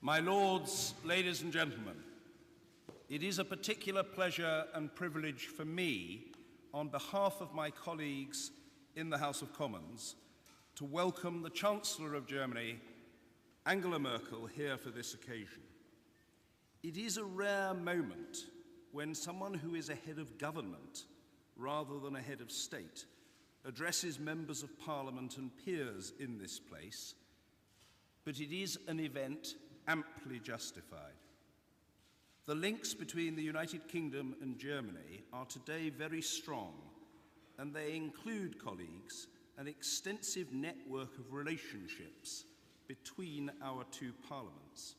My lords, ladies and gentlemen, it is a particular pleasure and privilege for me, on behalf of my colleagues in the House of Commons, to welcome the Chancellor of Germany, Angela Merkel, here for this occasion. It is a rare moment when someone who is a head of government, rather than a head of state, addresses members of Parliament and peers in this place, but it is an event amply justified. The links between the United Kingdom and Germany are today very strong, and they include, colleagues, an extensive network of relationships between our two parliaments.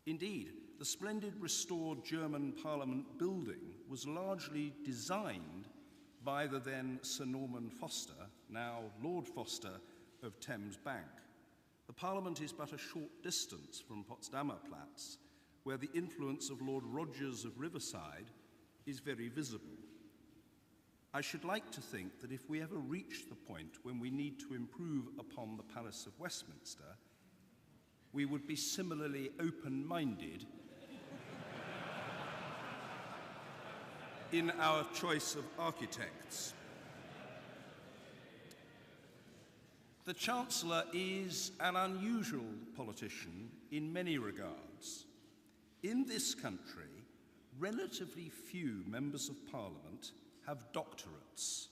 Indeed, the splendid restored German Parliament building was largely designed by the then Sir Norman Foster, now Lord Foster of Thames Bank. The Parliament is but a short distance from Potsdamer Platz, where the influence of Lord Rogers of Riverside is very visible. I should like to think that if we ever reach the point when we need to improve upon the Palace of Westminster, we would be similarly open-minded in our choice of architects. The Chancellor is an unusual politician in many regards. In this country, relatively few members of Parliament have doctorates,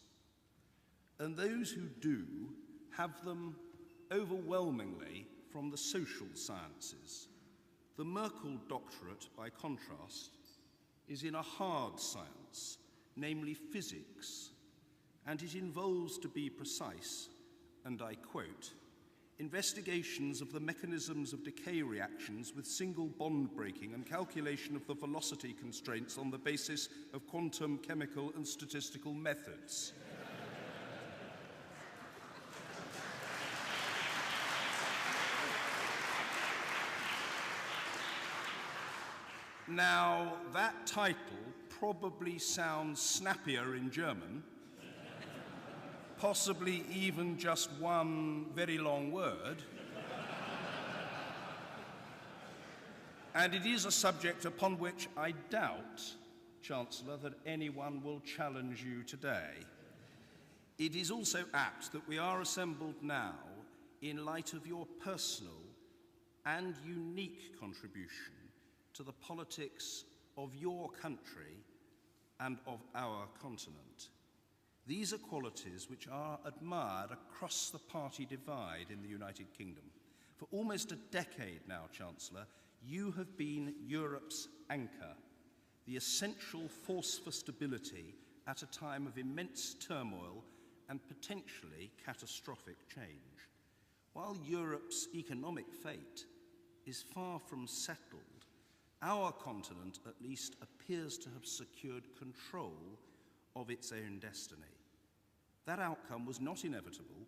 and those who do have them overwhelmingly from the social sciences. The Merkel doctorate, by contrast, is in a hard science, namely physics, and it involves, to be precise, and I quote, investigations of the mechanisms of decay reactions with single bond breaking and calculation of the velocity constraints on the basis of quantum, chemical, and statistical methods. Now, that title probably sounds snappier in German, possibly even just one very long word. And it is a subject upon which I doubt, Chancellor, that anyone will challenge you today. It is also apt that we are assembled now in light of your personal and unique contribution to the politics of your country and of our continent. These are qualities which are admired across the party divide in the United Kingdom. For almost a decade now, Chancellor, you have been Europe's anchor, the essential force for stability at a time of immense turmoil and potentially catastrophic change. While Europe's economic fate is far from settled, our continent at least appears to have secured control of its own destiny. That outcome was not inevitable,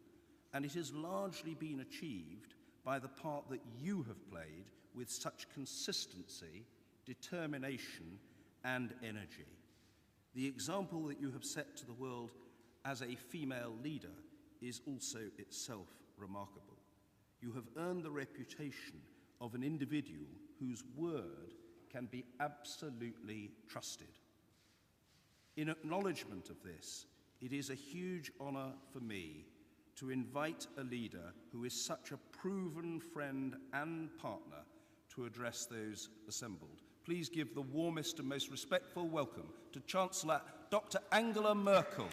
and it has largely been achieved by the part that you have played with such consistency, determination, and energy. The example that you have set to the world as a female leader is also itself remarkable. You have earned the reputation of an individual whose word can be absolutely trusted. In acknowledgement of this, it is a huge honor for me to invite a leader who is such a proven friend and partner to address those assembled. Please give the warmest and most respectful welcome to Chancellor Dr. Angela Merkel.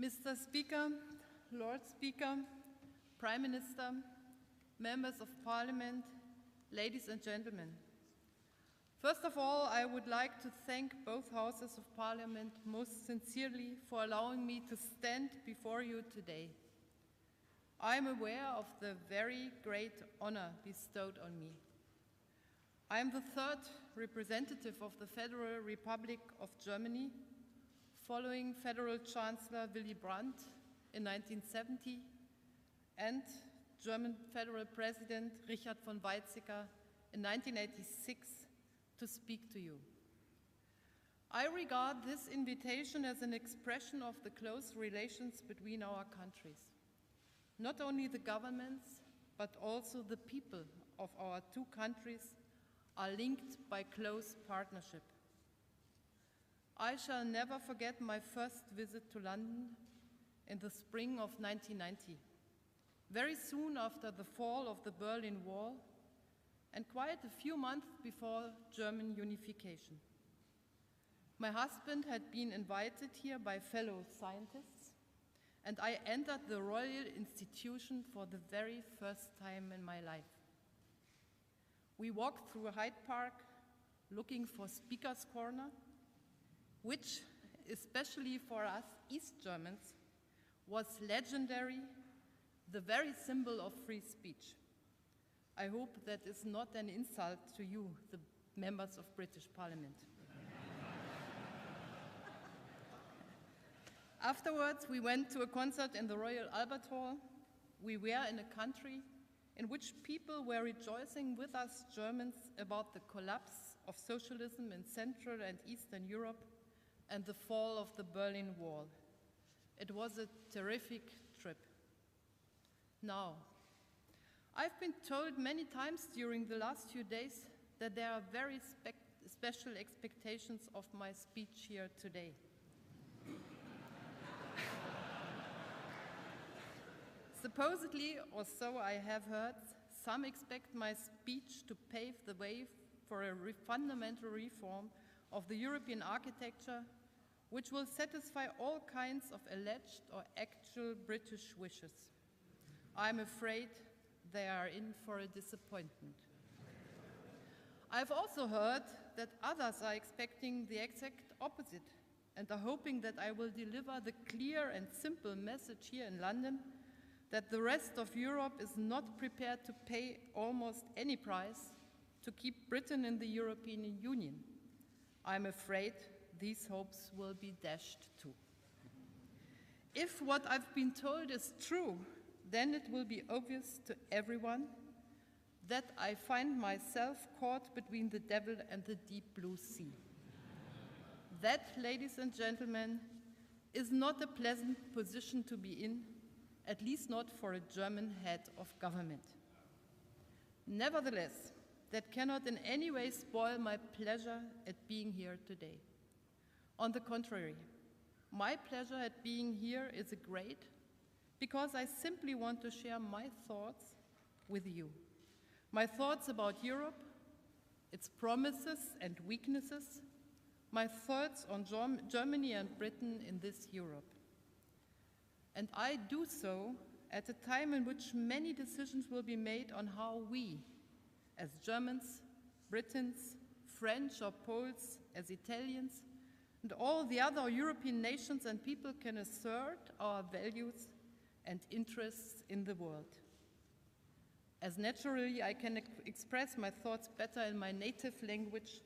Mr. Speaker, Lord Speaker, Prime Minister, Members of Parliament, ladies and gentlemen. First of all, I would like to thank both Houses of Parliament most sincerely for allowing me to stand before you today. I am aware of the very great honor bestowed on me. I am the third representative of the Federal Republic of Germany, following Federal Chancellor Willy Brandt in 1970 and German Federal President Richard von Weizsäcker in 1986 to speak to you. I regard this invitation as an expression of the close relations between our countries. Not only the governments, but also the people of our two countries are linked by close partnership. I shall never forget my first visit to London in the spring of 1990, very soon after the fall of the Berlin Wall and quite a few months before German unification. My husband had been invited here by fellow scientists, and I entered the Royal Institution for the very first time in my life. We walked through Hyde Park looking for Speaker's Corner, which, especially for us East Germans, was legendary, the very symbol of free speech. I hope that is not an insult to you, the members of British Parliament. Afterwards, we went to a concert in the Royal Albert Hall. We were in a country in which people were rejoicing with us Germans about the collapse of socialism in Central and Eastern Europe and the fall of the Berlin Wall. It was a terrific trip. Now, I've been told many times during the last few days that there are very special expectations of my speech here today. Supposedly, or so I have heard, some expect my speech to pave the way for a fundamental reform of the European architecture, which will satisfy all kinds of alleged or actual British wishes. I'm afraid they are in for a disappointment. I've also heard that others are expecting the exact opposite and are hoping that I will deliver the clear and simple message here in London that the rest of Europe is not prepared to pay almost any price to keep Britain in the European Union. I'm afraid these hopes will be dashed too. If what I've been told is true, then it will be obvious to everyone that I find myself caught between the devil and the deep blue sea. That, ladies and gentlemen, is not a pleasant position to be in, at least not for a German head of government. Nevertheless, that cannot in any way spoil my pleasure at being here today. On the contrary, my pleasure at being here is great because I simply want to share my thoughts with you. My thoughts about Europe, its promises and weaknesses, my thoughts on Germany and Britain in this Europe. And I do so at a time in which many decisions will be made on how we, as Germans, Britons, French or Poles, as Italians, and all the other European nations and people can assert our values and interests in the world. As naturally I can express my thoughts better in my native language,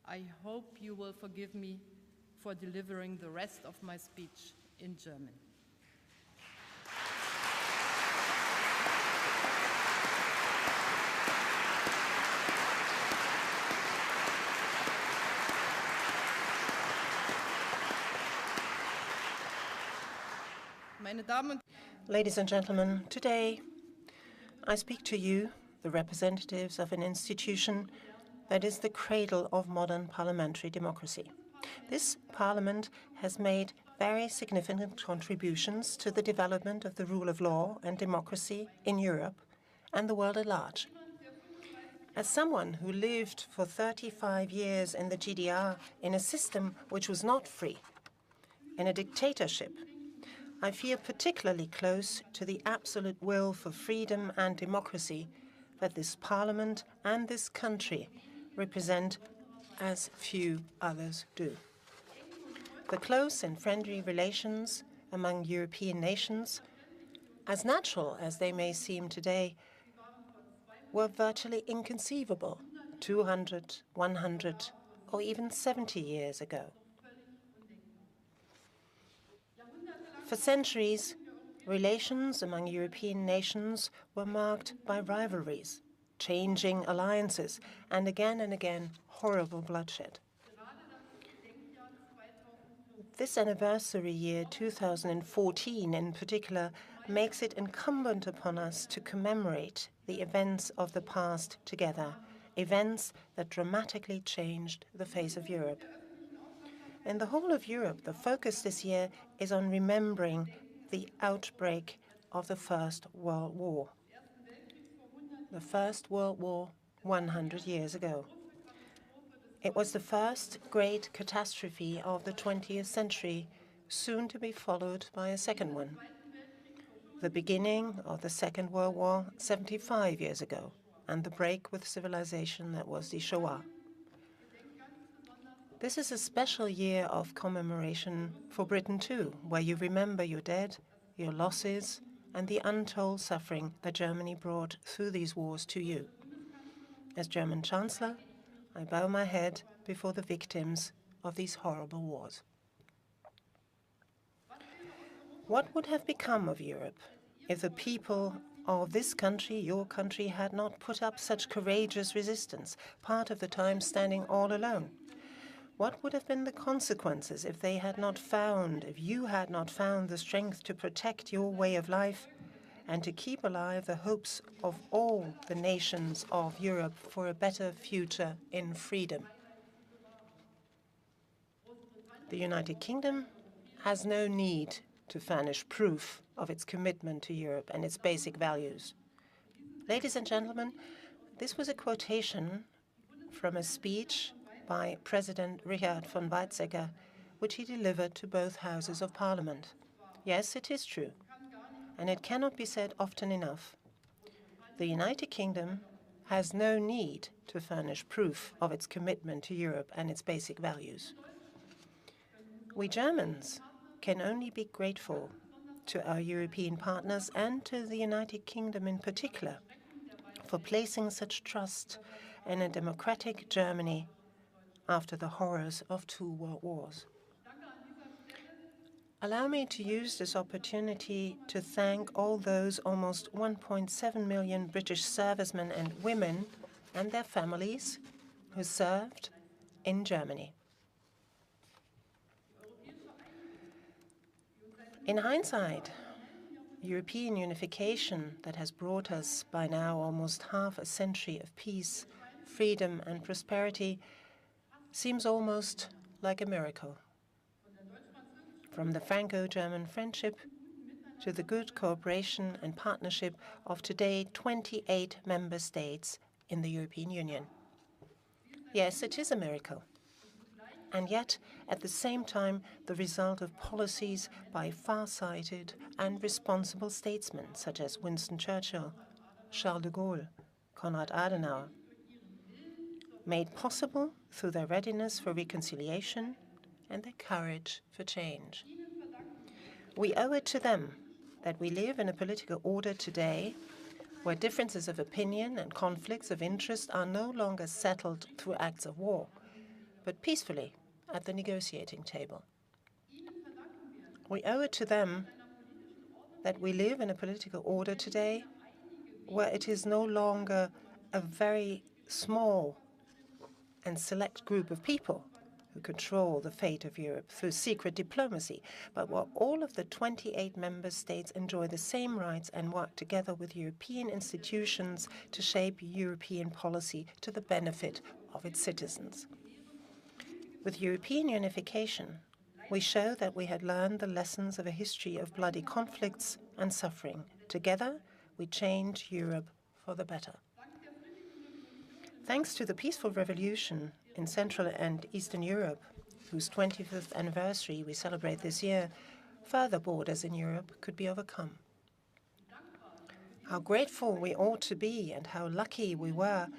I hope you will forgive me for delivering the rest of my speech in German. Ladies and gentlemen, today I speak to you, the representatives of an institution that is the cradle of modern parliamentary democracy. This parliament has made very significant contributions to the development of the rule of law and democracy in Europe and the world at large. As someone who lived for 35 years in the GDR in a system which was not free, in a dictatorship, I feel particularly close to the absolute will for freedom and democracy that this parliament and this country represent as few others do. The close and friendly relations among European nations, as natural as they may seem today, were virtually inconceivable 200, 100, or even 70 years ago. For centuries, relations among European nations were marked by rivalries, changing alliances, and again, horrible bloodshed. This anniversary year, 2014 in particular, makes it incumbent upon us to commemorate the events of the past together, events that dramatically changed the face of Europe. In the whole of Europe, the focus this year is on remembering the outbreak of the First World War. The First World War 100 years ago. It was the first great catastrophe of the 20th century, soon to be followed by a second one. The beginning of the Second World War 75 years ago, and the break with civilization that was the Shoah. This is a special year of commemoration for Britain too, where you remember your dead, your losses, and the untold suffering that Germany brought through these wars to you. As German Chancellor, I bow my head before the victims of these horrible wars. What would have become of Europe if the people of this country, your country, had not put up such courageous resistance, part of the time standing all alone? What would have been the consequences if you had not found the strength to protect your way of life and to keep alive the hopes of all the nations of Europe for a better future in freedom? The United Kingdom has no need to furnish proof of its commitment to Europe and its basic values. Ladies and gentlemen, this was a quotation from a speech by President Richard von Weizsäcker, which he delivered to both houses of Parliament. Yes, it is true, and it cannot be said often enough. The United Kingdom has no need to furnish proof of its commitment to Europe and its basic values. We Germans can only be grateful to our European partners and to the United Kingdom in particular for placing such trust in a democratic Germany after the horrors of 2 world wars. Allow me to use this opportunity to thank all those almost 1.7 million British servicemen and women and their families who served in Germany. In hindsight, European unification that has brought us by now almost half a century of peace, freedom and prosperity seems almost like a miracle. From the Franco-German friendship to the good cooperation and partnership of today 28 member states in the European Union. Yes, it is a miracle. And yet, at the same time, the result of policies by far-sighted and responsible statesmen such as Winston Churchill, Charles de Gaulle, Konrad Adenauer, made possible through their readiness for reconciliation and their courage for change. We owe it to them that we live in a political order today where differences of opinion and conflicts of interest are no longer settled through acts of war, but peacefully at the negotiating table. We owe it to them that we live in a political order today where it is no longer a very small and select group of people who control the fate of Europe through secret diplomacy, but where all of the 28 member states enjoy the same rights and work together with European institutions to shape European policy to the benefit of its citizens. With European unification, we show that we had learned the lessons of a history of bloody conflicts and suffering. Together, we change Europe for the better. Thanks to the peaceful revolution in Central and Eastern Europe, whose 25th anniversary we celebrate this year, further borders in Europe could be overcome. How grateful we ought to be and how lucky we were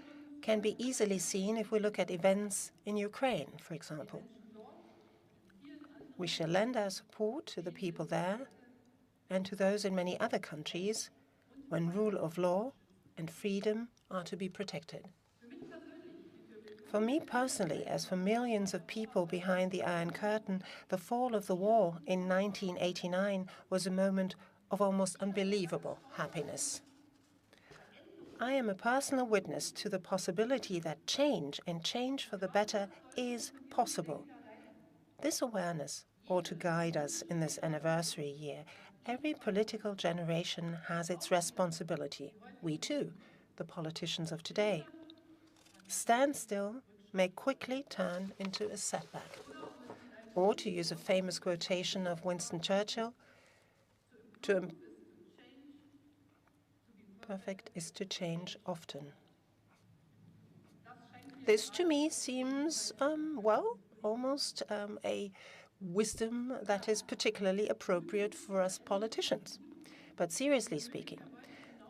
can be easily seen if we look at events in Ukraine, for example. We shall lend our support to the people there and to those in many other countries when rule of law and freedom are to be protected. For me personally, as for millions of people behind the Iron Curtain, the fall of the wall in 1989 was a moment of almost unbelievable happiness. I am a personal witness to the possibility that change, and change for the better, is possible. This awareness ought to guide us in this anniversary year. Every political generation has its responsibility. We too, the politicians of today. Stand still may quickly turn into a setback. Or, to use a famous quotation of Winston Churchill, perfect is to change often. This to me seems, almost a wisdom that is particularly appropriate for us politicians. But seriously speaking,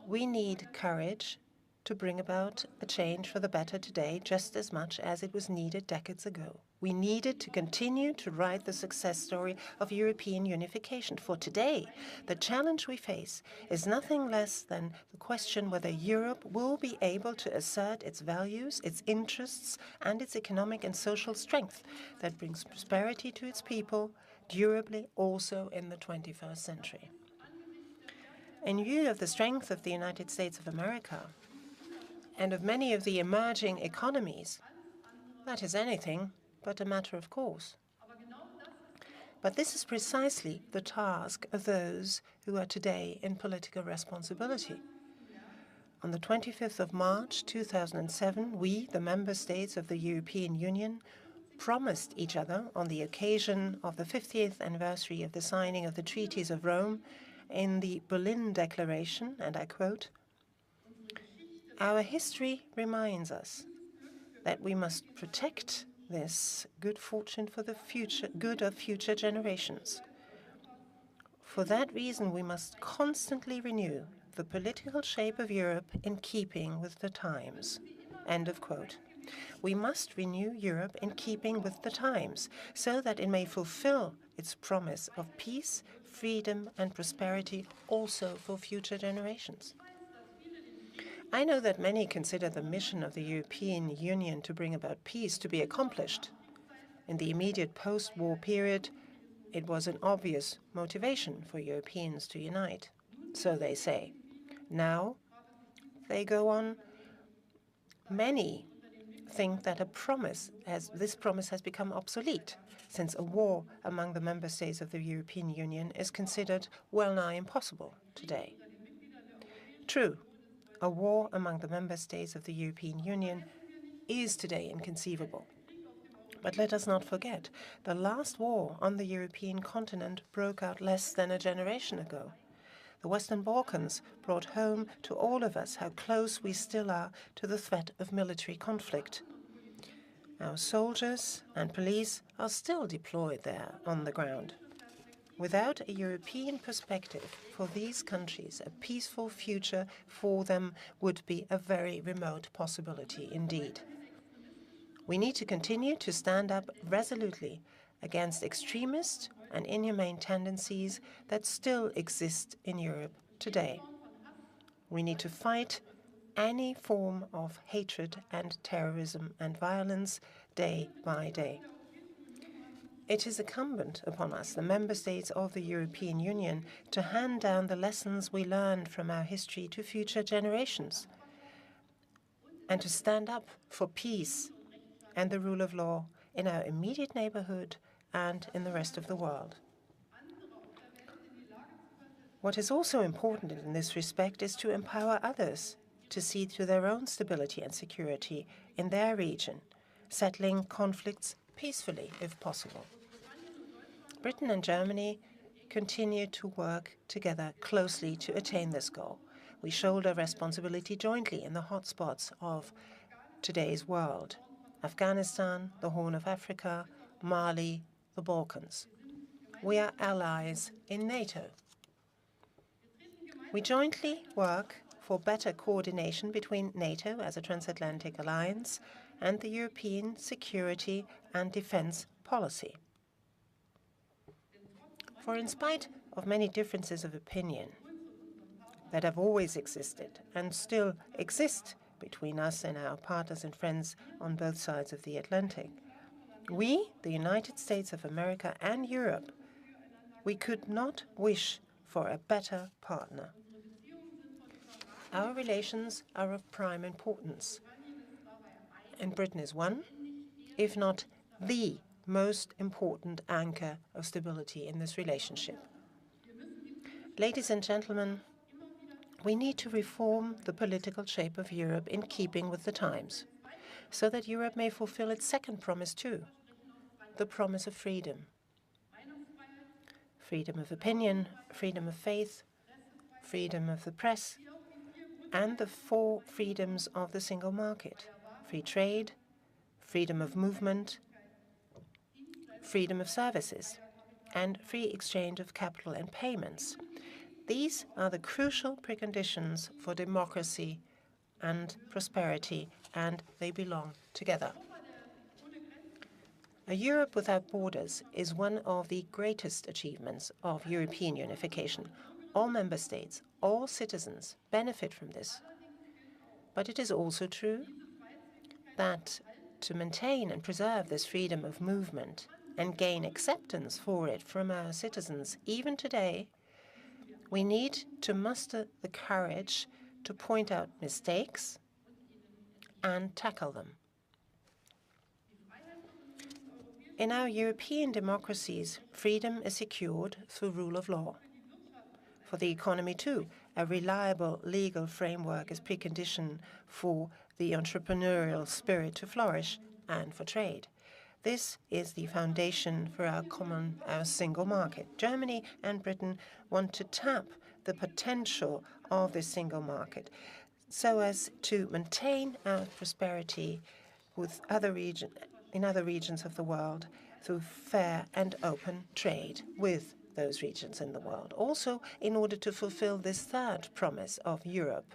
we need courage to bring about a change for the better today just as much as it was needed decades ago. We needed to continue to write the success story of European unification. For today, the challenge we face is nothing less than the question whether Europe will be able to assert its values, its interests, and its economic and social strength that brings prosperity to its people, durably also in the 21st century. In view of the strength of the United States of America and of many of the emerging economies, that is anything but a matter of course. But this is precisely the task of those who are today in political responsibility. On the 25th of March 2007, we, the member states of the European Union, promised each other on the occasion of the 50th anniversary of the signing of the Treaties of Rome in the Berlin Declaration, and I quote, "Our history reminds us that we must protect this good fortune for the good of future generations. For that reason, we must constantly renew the political shape of Europe in keeping with the times." End of quote. We must renew Europe in keeping with the times so that it may fulfill its promise of peace, freedom, and prosperity also for future generations. I know that many consider the mission of the European Union to bring about peace to be accomplished. In the immediate post-war period, it was an obvious motivation for Europeans to unite, so they say. Now, they go on. Many think that this promise has become obsolete, since a war among the member states of the European Union is considered well-nigh impossible today. True, a war among the member states of the European Union is today inconceivable. But let us not forget, the last war on the European continent broke out less than a generation ago. The Western Balkans brought home to all of us how close we still are to the threat of military conflict. Our soldiers and police are still deployed there on the ground. Without a European perspective for these countries, a peaceful future for them would be a very remote possibility indeed. We need to continue to stand up resolutely against extremist and inhumane tendencies that still exist in Europe today. We need to fight any form of hatred and terrorism and violence day by day. It is incumbent upon us, the member states of the European Union, to hand down the lessons we learned from our history to future generations and to stand up for peace and the rule of law in our immediate neighborhood and in the rest of the world. What is also important in this respect is to empower others to see to their own stability and security in their region, settling conflicts peacefully if possible. Britain and Germany continue to work together closely to attain this goal. We shoulder responsibility jointly in the hotspots of today's world: Afghanistan, the Horn of Africa, Mali, the Balkans. We are allies in NATO. We jointly work for better coordination between NATO as a transatlantic alliance and the European security and defense policy. For in spite of many differences of opinion that have always existed and still exist between us and our partners and friends on both sides of the Atlantic. We, the United States of America and Europe, we could not wish for a better partner. Our relations are of prime importance, and Britain is one, if not the most important anchor of stability in this relationship. Ladies and gentlemen, we need to reform the political shape of Europe in keeping with the times, so that Europe may fulfill its second promise too, the promise of freedom. Freedom of opinion, freedom of faith, freedom of the press, and the 4 freedoms of the single market: free trade, freedom of movement, freedom of services, and free exchange of capital and payments. These are the crucial preconditions for democracy and prosperity, and they belong together. A Europe without borders is one of the greatest achievements of European unification. All member states, all citizens benefit from this. But it is also true that to maintain and preserve this freedom of movement and gain acceptance for it from our citizens, even today, we need to muster the courage to point out mistakes and tackle them. In our European democracies, freedom is secured through rule of law. For the economy, too, a reliable legal framework is precondition for the entrepreneurial spirit to flourish and for trade. This is the foundation for our single market. Germany and Britain want to tap the potential of this single market so as to maintain our prosperity with in other regions of the world through fair and open trade with those regions in the world. Also, in order to fulfill this third promise of Europe,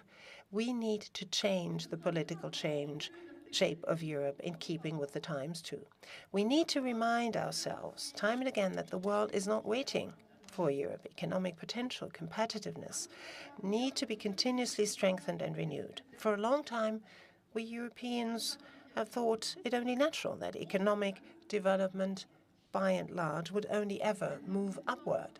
we need to change the political shape of Europe in keeping with the times, too. We need to remind ourselves time and again that the world is not waiting for Europe. Economic potential, competitiveness need to be continuously strengthened and renewed. For a long time, we Europeans have thought it only natural that economic development, by and large, would only ever move upward.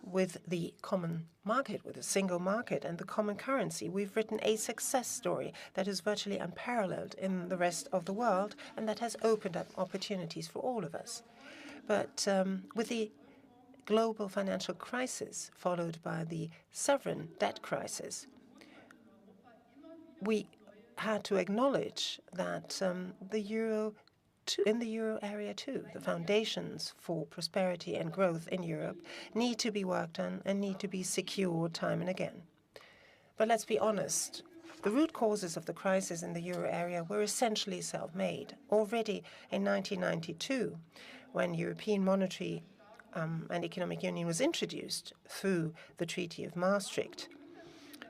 With the common market, with the single market and the common currency, we've written a success story that is virtually unparalleled in the rest of the world and that has opened up opportunities for all of us. But with the global financial crisis, followed by the sovereign debt crisis, we had to acknowledge that in the euro area too, the foundations for prosperity and growth in Europe need to be worked on and need to be secured time and again. But let's be honest, the root causes of the crisis in the euro area were essentially self-made. Already in 1992, when European Monetary and Economic Union was introduced through the Treaty of Maastricht,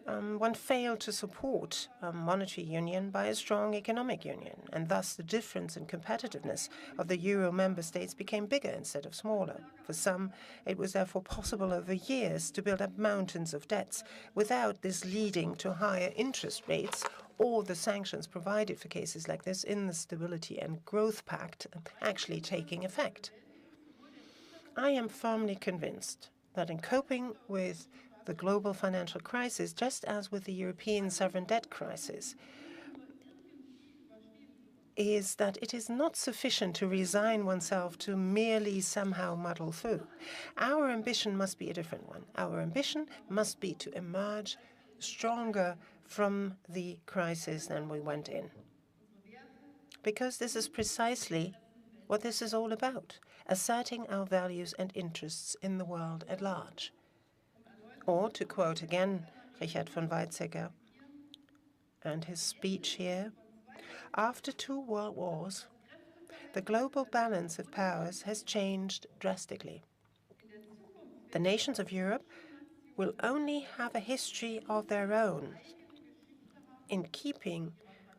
one failed to support monetary union by a strong economic union, and thus the difference in competitiveness of the euro member states became bigger instead of smaller. For some, it was therefore possible over years to build up mountains of debts without this leading to higher interest rates or the sanctions provided for cases like this in the Stability and Growth Pact actually taking effect. I am firmly convinced that in coping with the global financial crisis, just as with the European sovereign debt crisis, is that it is not sufficient to resign oneself to merely somehow muddle through. Our ambition must be a different one. Our ambition must be to emerge stronger from the crisis than we went in. Because this is precisely what this is all about, asserting our values and interests in the world at large. Or, to quote again Richard von Weizsäcker and his speech here, after 2 world wars, the global balance of powers has changed drastically. The nations of Europe will only have a history of their own in keeping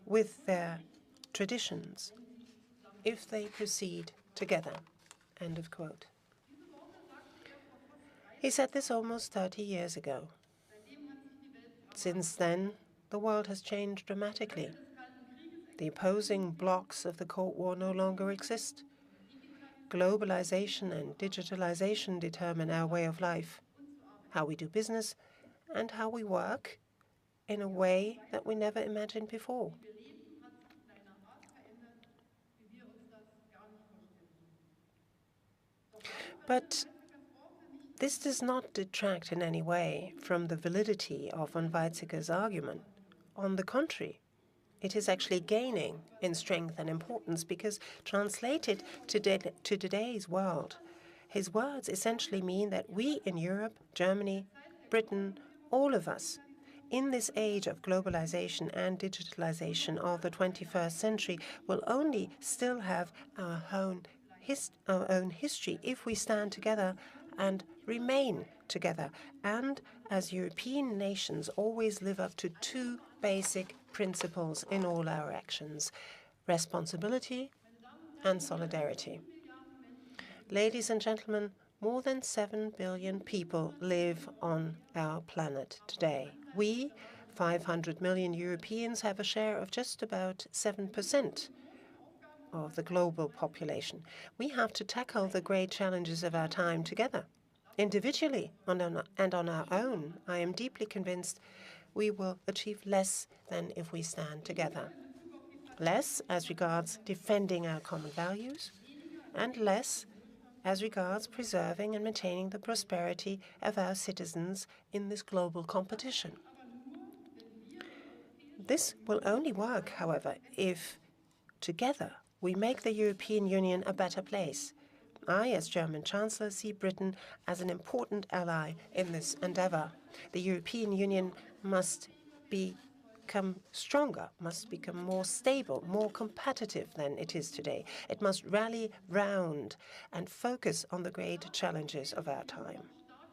with their traditions if they proceed together. End of quote. He said this almost 30 years ago. Since then, the world has changed dramatically. The opposing blocs of the Cold War no longer exist. Globalization and digitalization determine our way of life, how we do business, and how we work in a way that we never imagined before. But this does not detract in any way from the validity of von Weizsäcker's argument. On the contrary, it is actually gaining in strength and importance because, translated to today's world, his words essentially mean that we in Europe, Germany, Britain, all of us, in this age of globalization and digitalization of the 21st century, will only still have our own history if we stand together and remain together, and as European nations always live up to two basic principles in all our actions: responsibility and solidarity. Ladies and gentlemen, more than 7 billion people live on our planet today. We, 500 million Europeans, have a share of just about 7% of the global population. We have to tackle the great challenges of our time together. Individually and on our own, I am deeply convinced we will achieve less than if we stand together. Less as regards defending our common values, and less as regards preserving and maintaining the prosperity of our citizens in this global competition. This will only work, however, if together we make the European Union a better place. I, as German Chancellor, see Britain as an important ally in this endeavour. The European Union must become stronger, must become more stable, more competitive than it is today. It must rally round and focus on the great challenges of our time.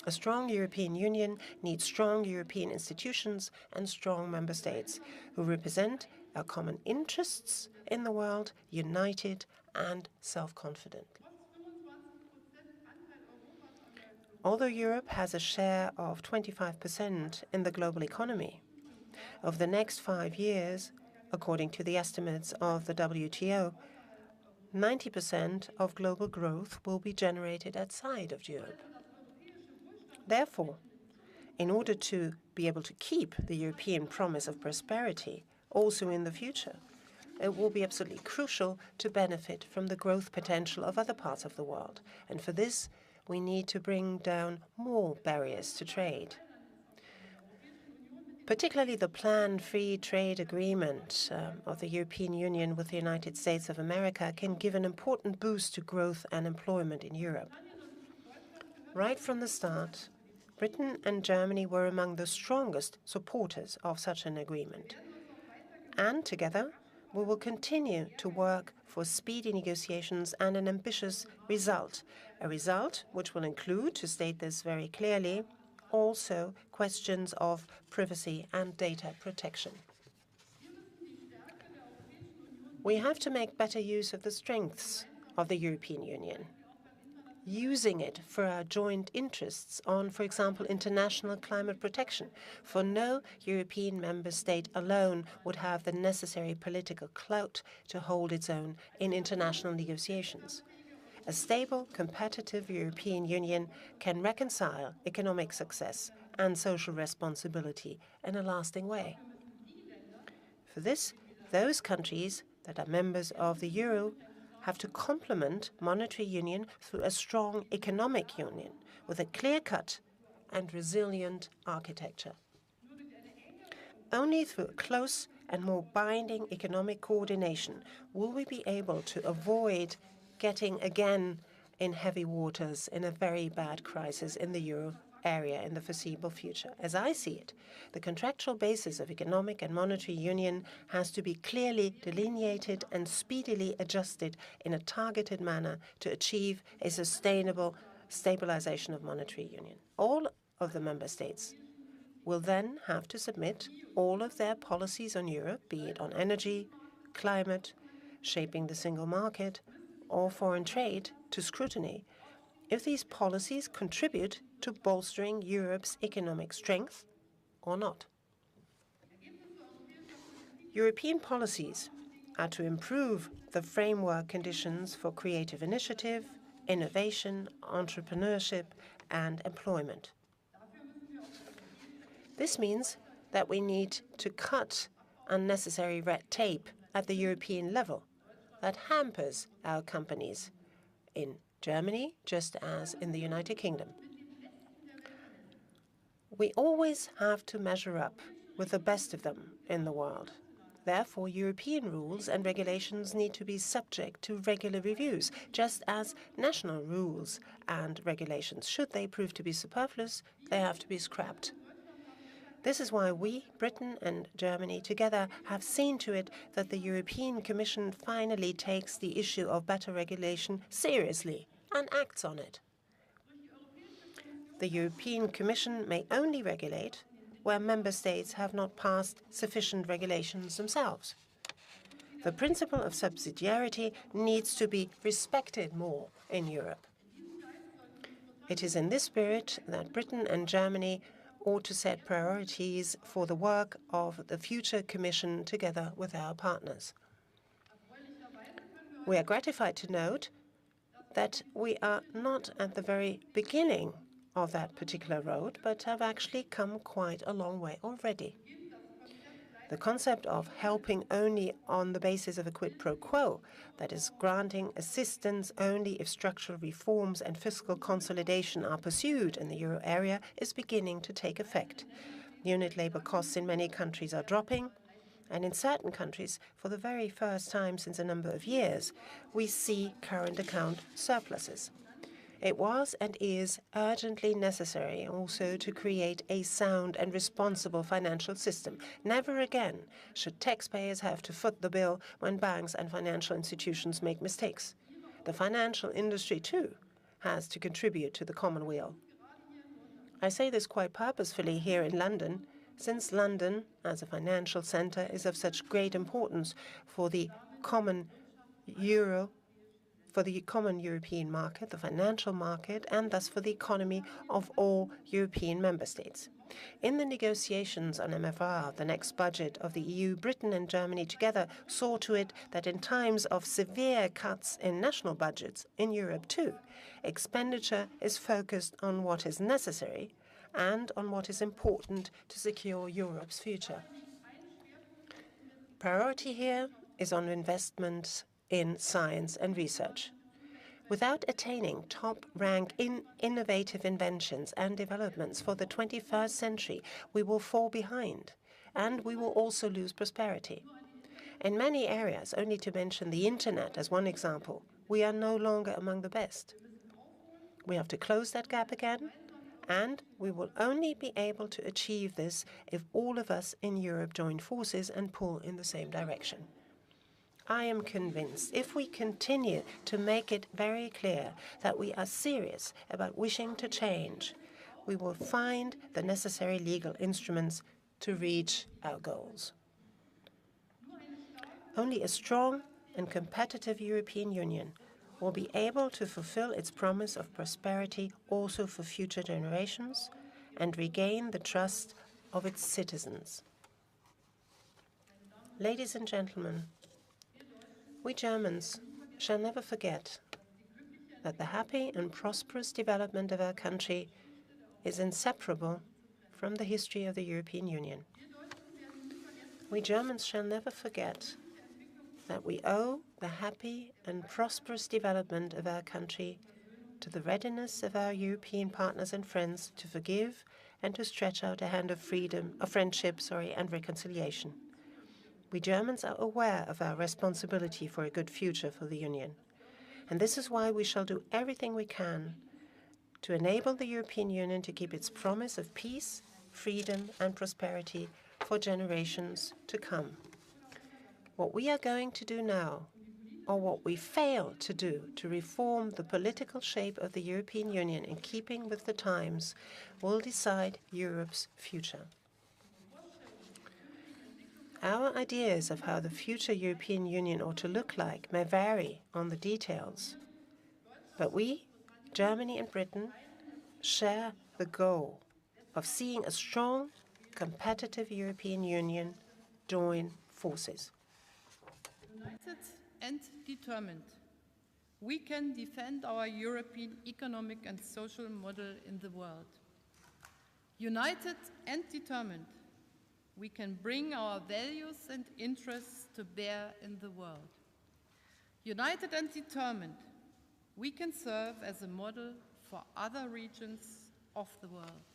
A strong European Union needs strong European institutions and strong member states who represent our common interests in the world, united and self-confident. Although Europe has a share of 25% in the global economy, over the next 5 years, according to the estimates of the WTO, 90% of global growth will be generated outside of Europe. Therefore, in order to be able to keep the European promise of prosperity also in the future, it will be absolutely crucial to benefit from the growth potential of other parts of the world. And for this, we need to bring down more barriers to trade. Particularly the planned free trade agreement of the European Union with the United States of America can give an important boost to growth and employment in Europe. Right from the start, Britain and Germany were among the strongest supporters of such an agreement. And together, we will continue to work for speedy negotiations and an ambitious result, a result which will include, to state this very clearly, also questions of privacy and data protection. We have to make better use of the strengths of the European Union, using it for our joint interests on, for example, international climate protection. For no European member state alone would have the necessary political clout to hold its own in international negotiations. A stable, competitive European Union can reconcile economic success and social responsibility in a lasting way. For this, those countries that are members of the euro have to complement monetary union through a strong economic union with a clear-cut and resilient architecture. Only through a close and more binding economic coordination will we be able to avoid getting again in heavy waters in a very bad crisis in the euro area in the foreseeable future. As I see it, the contractual basis of economic and monetary union has to be clearly delineated and speedily adjusted in a targeted manner to achieve a sustainable stabilization of monetary union. All of the member states will then have to submit all of their policies on Europe, be it on energy, climate, shaping the single market, or foreign trade, to scrutiny if these policies contribute to bolstering Europe's economic strength or not. European policies are to improve the framework conditions for creative initiative, innovation, entrepreneurship, and employment. This means that we need to cut unnecessary red tape at the European level that hampers our companies in Germany, just as in the United Kingdom. We always have to measure up with the best of them in the world. Therefore, European rules and regulations need to be subject to regular reviews, just as national rules and regulations. Should they prove to be superfluous, they have to be scrapped. This is why we, Britain and Germany, together have seen to it that the European Commission finally takes the issue of better regulation seriously and acts on it. The European Commission may only regulate where member states have not passed sufficient regulations themselves. The principle of subsidiarity needs to be respected more in Europe. It is in this spirit that Britain and Germany ought to set priorities for the work of the future Commission together with our partners. We are gratified to note that we are not at the very beginning of that particular road, but have actually come quite a long way already. The concept of helping only on the basis of a quid pro quo, that is, granting assistance only if structural reforms and fiscal consolidation are pursued in the euro area, is beginning to take effect. Unit labor costs in many countries are dropping, and in certain countries, for the very first time since a number of years, we see current account surpluses. It was and is urgently necessary also to create a sound and responsible financial system. Never again should taxpayers have to foot the bill when banks and financial institutions make mistakes. The financial industry, too, has to contribute to the common weal. I say this quite purposefully here in London, since London, as a financial centre, is of such great importance for the common European market, the financial market, and thus for the economy of all European member states. In the negotiations on MFR, the next budget of the EU, Britain and Germany together saw to it that in times of severe cuts in national budgets in Europe too, expenditure is focused on what is necessary and on what is important to secure Europe's future. Priority here is on investments in science and research. Without attaining top rank in innovative inventions and developments for the 21st century, we will fall behind, and we will also lose prosperity. In many areas, only to mention the Internet as one example, we are no longer among the best. We have to close that gap again, and we will only be able to achieve this if all of us in Europe join forces and pull in the same direction. I am convinced if we continue to make it very clear that we are serious about wishing to change, we will find the necessary legal instruments to reach our goals. Only a strong and competitive European Union will be able to fulfill its promise of prosperity also for future generations and regain the trust of its citizens. Ladies and gentlemen, we Germans shall never forget that the happy and prosperous development of our country is inseparable from the history of the European Union. We Germans shall never forget that we owe the happy and prosperous development of our country to the readiness of our European partners and friends to forgive and to stretch out a hand of friendship, and reconciliation. We Germans are aware of our responsibility for a good future for the Union. And this is why we shall do everything we can to enable the European Union to keep its promise of peace, freedom, and prosperity for generations to come. What we are going to do now, or what we fail to do to reform the political shape of the European Union in keeping with the times, will decide Europe's future. Our ideas of how the future European Union ought to look like may vary on the details, but we, Germany and Britain, share the goal of seeing a strong, competitive European Union join forces. United and determined, we can defend our European economic and social model in the world. United and determined, we can bring our values and interests to bear in the world. United and determined, we can serve as a model for other regions of the world.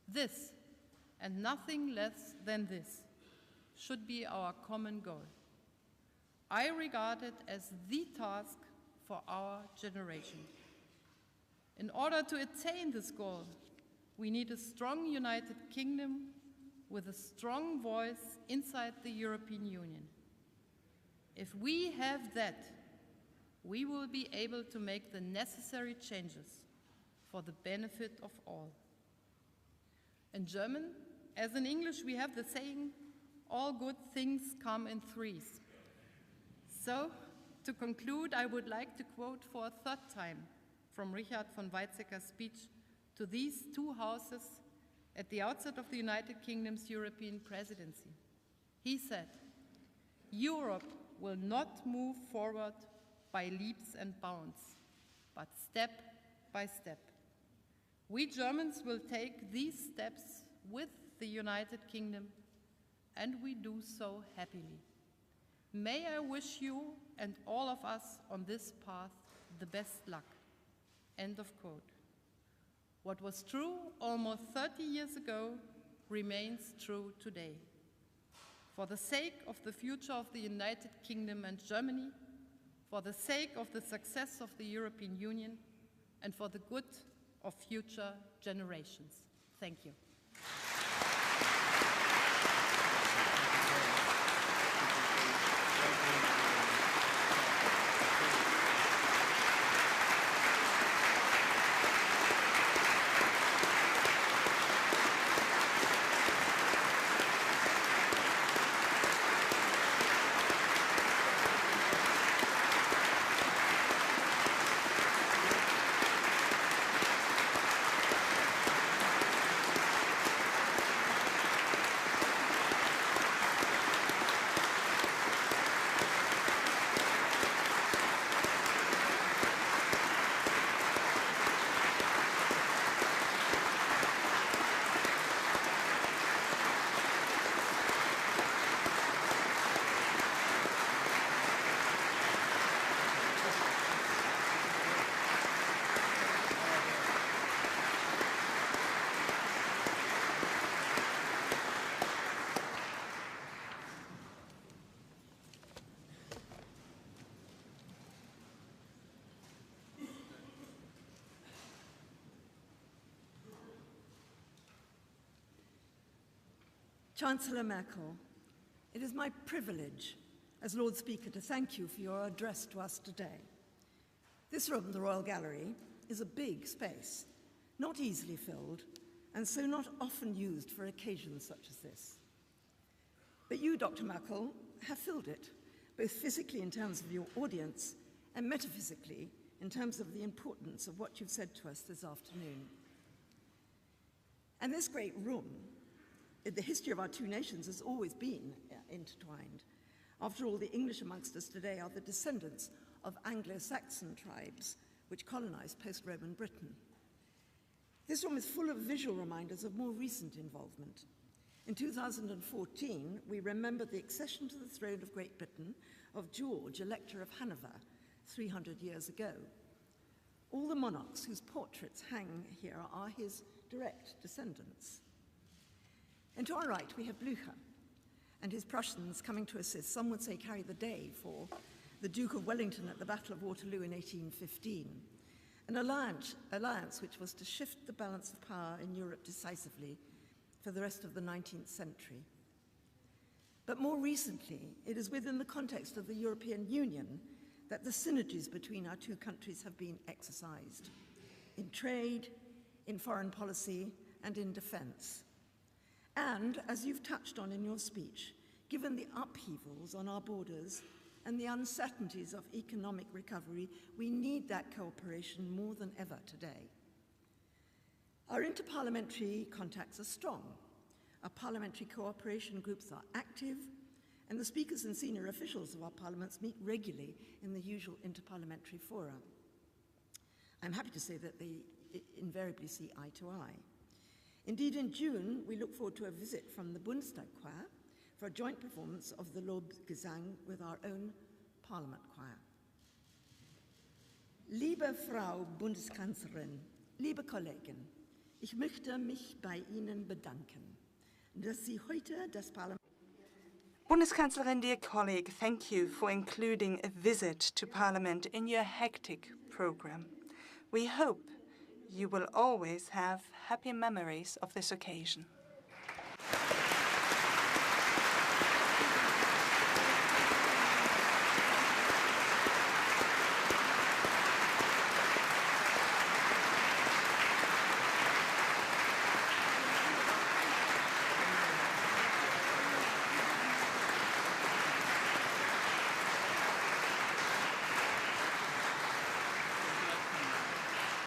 This, and nothing less than this, should be our common goal. I regard it as the task for our generation. In order to attain this goal, we need a strong United Kingdom with a strong voice inside the European Union. If we have that, we will be able to make the necessary changes for the benefit of all. In German, as in English, we have the saying, all good things come in threes. So, to conclude, I would like to quote for a third time from Richard von Weizsäcker's speech to these two houses at the outset of the United Kingdom's European presidency. He said, "Europe will not move forward by leaps and bounds, but step by step. We Germans will take these steps with the United Kingdom, and we do so happily. May I wish you and all of us on this path the best luck." End of quote. What was true almost 30 years ago remains true today. For the sake of the future of the United Kingdom and Germany, for the sake of the success of the European Union, and for the good of future generations. Thank you. Chancellor Merkel, it is my privilege as Lord Speaker to thank you for your address to us today. This room, the Royal Gallery, is a big space, not easily filled, and so not often used for occasions such as this. But you, Dr. Merkel, have filled it, both physically in terms of your audience and metaphysically in terms of the importance of what you've said to us this afternoon. And this great room, the history of our two nations has always been intertwined. After all, the English amongst us today are the descendants of Anglo-Saxon tribes which colonized post-Roman Britain. This room is full of visual reminders of more recent involvement. In 2014, we remember the accession to the throne of Great Britain of George, Elector of Hanover, 300 years ago. All the monarchs whose portraits hang here are his direct descendants. And to our right, we have Blücher and his Prussians coming to assist, some would say carry the day, for the Duke of Wellington at the Battle of Waterloo in 1815, an alliance which was to shift the balance of power in Europe decisively for the rest of the 19th century. But more recently, it is within the context of the European Union that the synergies between our two countries have been exercised in trade, in foreign policy, and in defense. And, as you've touched on in your speech, given the upheavals on our borders and the uncertainties of economic recovery, we need that cooperation more than ever today. Our interparliamentary contacts are strong. Our parliamentary cooperation groups are active, and the speakers and senior officials of our parliaments meet regularly in the usual interparliamentary fora. I'm happy to say that they invariably see eye to eye. Indeed, in June, we look forward to a visit from the Bundestag choir for a joint performance of the Lobgesang with our own Parliament choir. Liebe Frau Bundeskanzlerin, liebe Kollegen, ich möchte mich bei Ihnen bedanken, dass Sie heute das Parlament. Bundeskanzlerin, dear colleague, thank you for including a visit to Parliament in your hectic program. We hope you will always have happy memories of this occasion.